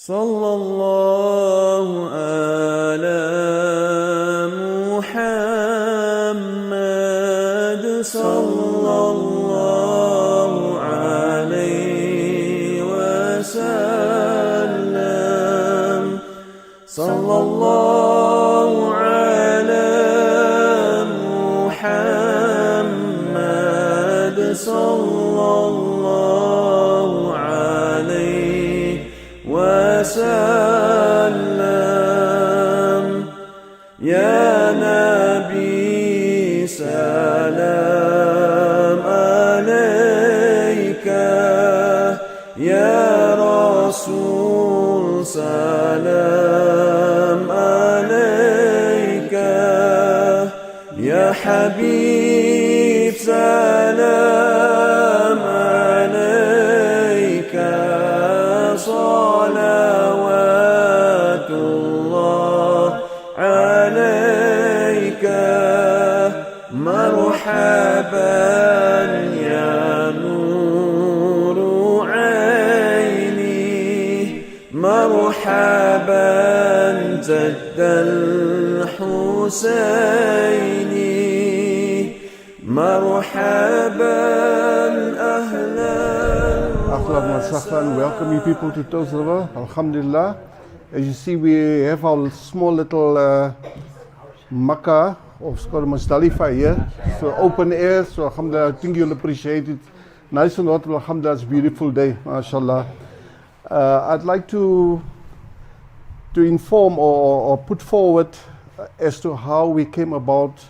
Sallallahu ala Muhammad, sallallahu alayhi wa sallam, sallallahu ala Muhammad, sallallahu alayhi wa sallam. Ya Nabi salam alayka, Ya Rasul salam alayka, Ya Habib salam alayka, salawatullah alayka, marhaban ya nuru aini, marhaban jaddal Husaini, marhaban ahlan. Ahlan wa sahlan, welcome you people to Touwsriver. Alhamdulillah. As you see, we have our small little Makkah, or it's called Muzdalifah here. So open air, so alhamdulillah, I think you'll appreciate it. Nice and hot, alhamdulillah, it's a beautiful day, mashallah. I'd like to inform or put forward as to how we came about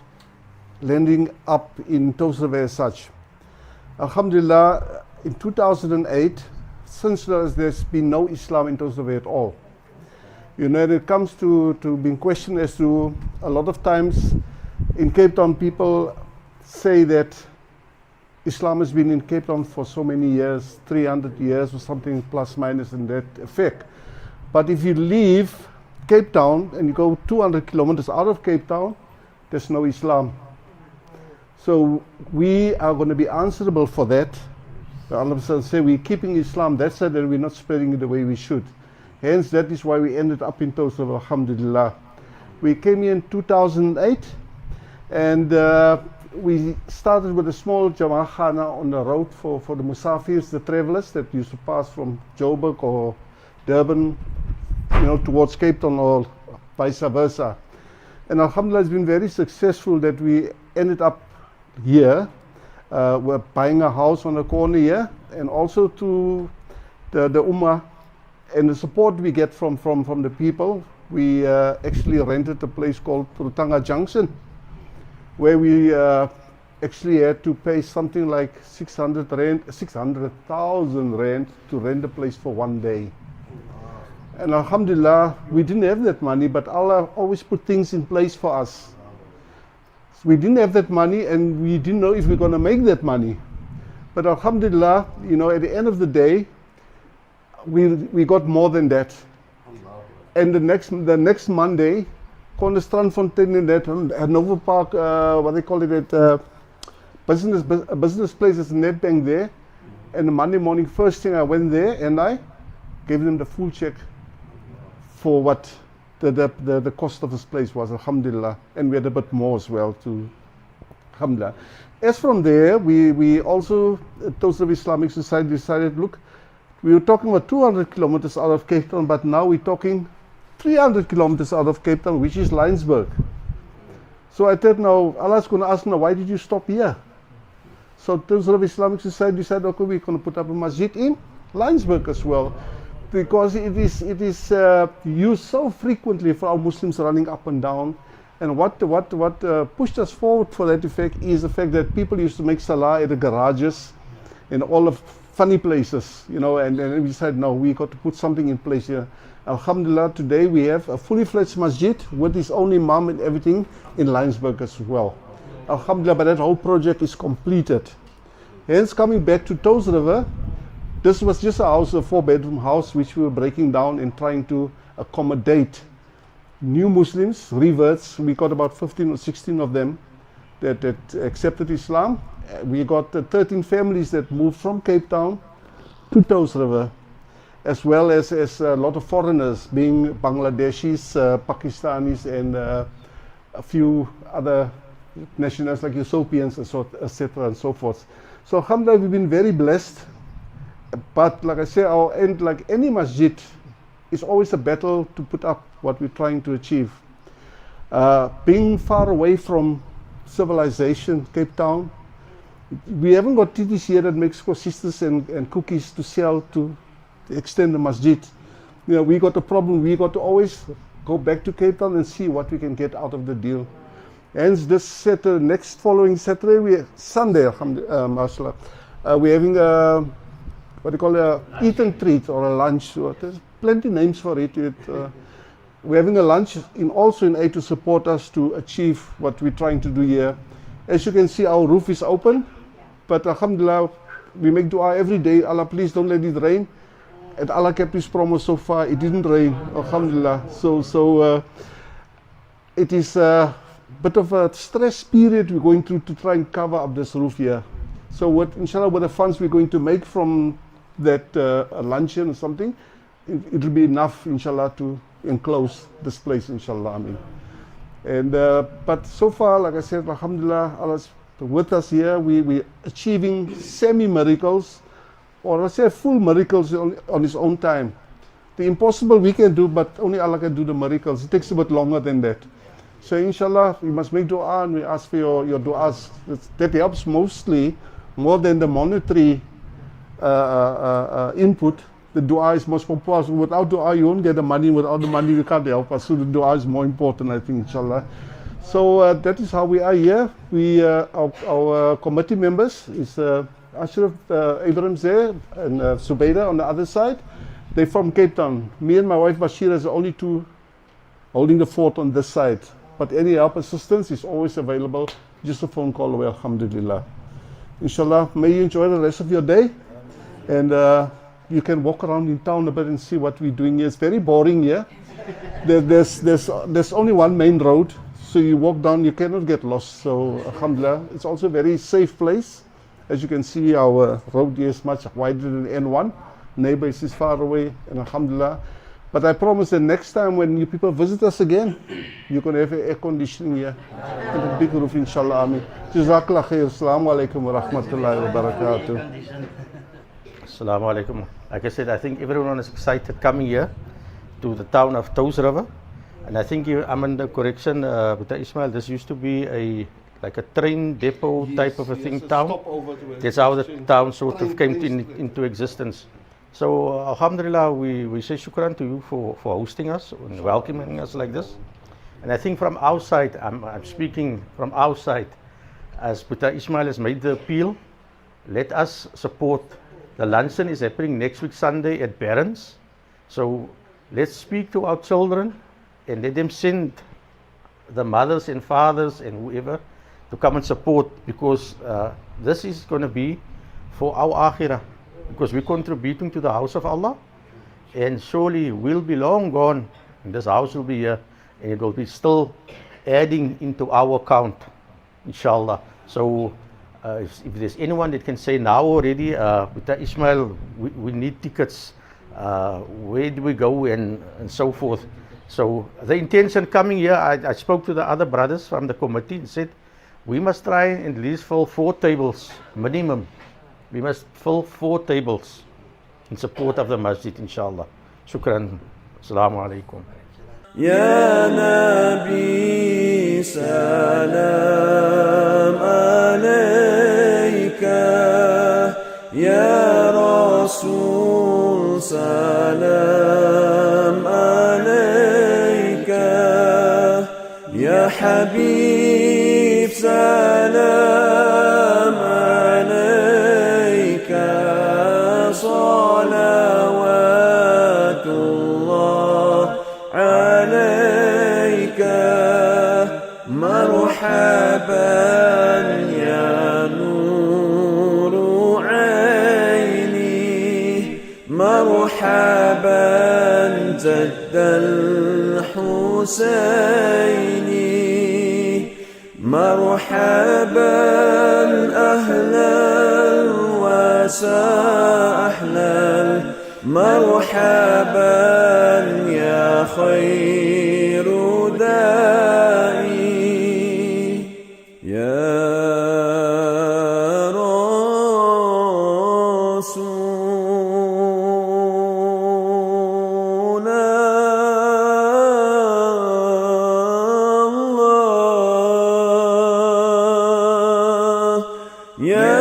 landing up in Touwsriver as such. Alhamdulillah, in 2008, since there's been no Islam in Touwsriver at all. You know, it comes to being questioned as to a lot of times in Cape Town, people say that Islam has been in Cape Town for so many years, 300 years or something plus minus in that effect. But if you leave Cape Town and you go 200 kilometers out of Cape Town, there's no Islam. So we are going to be answerable for that. Allah say we're keeping Islam, that's it, and we're not spreading it the way we should. Hence, that is why we ended up in Touwsriver, alhamdulillah. We came here in 2008, and we started with a small Jama'ah Khana on the road for the Musafirs, the travelers that used to pass from Joburg or Durban, you know, towards Cape Town or vice versa. And alhamdulillah, it's been very successful that we ended up here. We're buying a house on the corner here, and also to the Ummah and the support we get from the people. We actually rented a place called Rutanga Junction, where we actually had to pay something like 600,000 rand to rent a place for one day. And alhamdulillah, we didn't have that money, but Allah always put things in place for us. So we didn't have that money, and we didn't know if we're going to make that money. But alhamdulillah, you know, at the end of the day, we got more than that. And the next Monday, kon the Strandfontein in that Hanover Park, what they call it, at business place, is a net bank there. And the Monday morning, first thing I went there and I gave them the full check for what the cost of this place was, alhamdulillah. And we had a bit more as well to alhamdulillah. As from there, we also, Touwsriver Islamic Society decided, look, we were talking about 200 kilometers out of Cape Town, but now we're talking 300 kilometers out of Cape Town, which is Laingsburg. So I thought, now, Allah's going to ask now, why did you stop here? So Touwsriver Islamic Society decided, okay, we're going to put up a masjid in Laingsburg as well, because it is used so frequently for our Muslims running up and down. And what pushed us forward for that effect is the fact that people used to make salah at the garages and all of funny places, you know, and we decided, no, we got to put something in place here. Alhamdulillah, today we have a fully fledged masjid with its own imam and everything in Laingsburg as well. Alhamdulillah, but that whole project is completed. Hence, coming back to Touwsriver, this was just a house, a 4-bedroom house, which we were breaking down and trying to accommodate new Muslims, reverts. We got about 15 or 16 of them that accepted Islam. We got 13 families that moved from Cape Town to Touwsriver. as well as a lot of foreigners, being Bangladeshis, Pakistanis, and a few other nationals like Ethiopians, etc. and so forth. So alhamdulillah, we've been very blessed. But like I say, our end, like any masjid, is always a battle to put up what we're trying to achieve. Being far away from civilization, Cape Town, we haven't got titis here that makes consisters and cookies to sell to extend the masjid. You know, we got a problem. We got to always go back to Cape Town and see what we can get out of the deal. Hence, this Saturday, next following Saturday, Sunday, mashallah, we're having a what do you call a eat and treat or a lunch. There's plenty names for it. We're having a lunch also in aid to support us to achieve what we're trying to do here. As you can see, our roof is open, but alhamdulillah, we make dua every day. Allah, please don't let it rain. And Allah kept His promise so far. It didn't rain, alhamdulillah. So it is a bit of a stress period we're going through to try and cover up this roof here. So inshallah, with the funds we're going to make from that luncheon or something, it'll be enough, inshallah, to enclose this place, inshallah. I mean. And but so far, like I said, alhamdulillah, Allah's with us here. We're achieving semi-miracles, or let's say full miracles on His own time. The impossible we can do, but only Allah can do the miracles. It takes a bit longer than that. So inshallah, we must make dua, and we ask for your du'as. That helps mostly, more than the monetary input. The dua is most important. Without dua, you won't get the money. Without the money, you can't help us. So the dua is more important, I think, inshallah. So that is how we are here. Our committee members is Ashraf Abrams there and Zubaida on the other side. They're from Cape Town. Me and my wife Bashira is the only two holding the fort on this side. But any help, assistance is always available. Just a phone call away, alhamdulillah. Inshallah, may you enjoy the rest of your day. And you can walk around in town a bit and see what we're doing here. It's very boring here. There's only one main road. So you walk down, you cannot get lost. So alhamdulillah, it's also a very safe place. As you can see, our road here is much wider than N1. Neighbors is far away, and alhamdulillah. But I promise that next time when you people visit us again, you're going to have air conditioning here and a big roof, inshallah. Ameen. Jazakallah khair. Assalamu alaikum wa rahmatullahi wa barakatuh. Assalamu alaikum. Like I said, I think everyone is excited coming here to the town of Touwsriver. And I think I'm in the correction, Buddha Ismail, this used to be like a train depot type of a thing, town. That's how the town sort of came into existence. So alhamdulillah, we say shukran to you for hosting us and welcoming us like this. And I think from our side, I'm speaking from our side, as Buddha Ismail has made the appeal, let us support. The luncheon is happening next week Sunday at Barron's. So let's speak to our children and let them send the mothers and fathers and whoever to come and support, because this is going to be for our akhirah, because we're contributing to the house of Allah, and surely we'll be long gone and this house will be here and it will be still adding into our account, inshallah. So if there's anyone that can say now already, Buddha Ismail, we need tickets, where do we go and so forth. So the intention coming here, I spoke to the other brothers from the committee and said, we must try and at least fill 4 tables, minimum. We must fill 4 tables in support of the masjid, inshallah. Shukran. Assalamu alaikum. يا نبي سلام عليك يا رسول سلام عليك يا حبيب سلام عليك صلوات الله عليك مرحبا يا نور عيني مرحبا جد الحسين مرحبا أهلا وسهلا مرحبا يا خير داعي يا رسول الله يا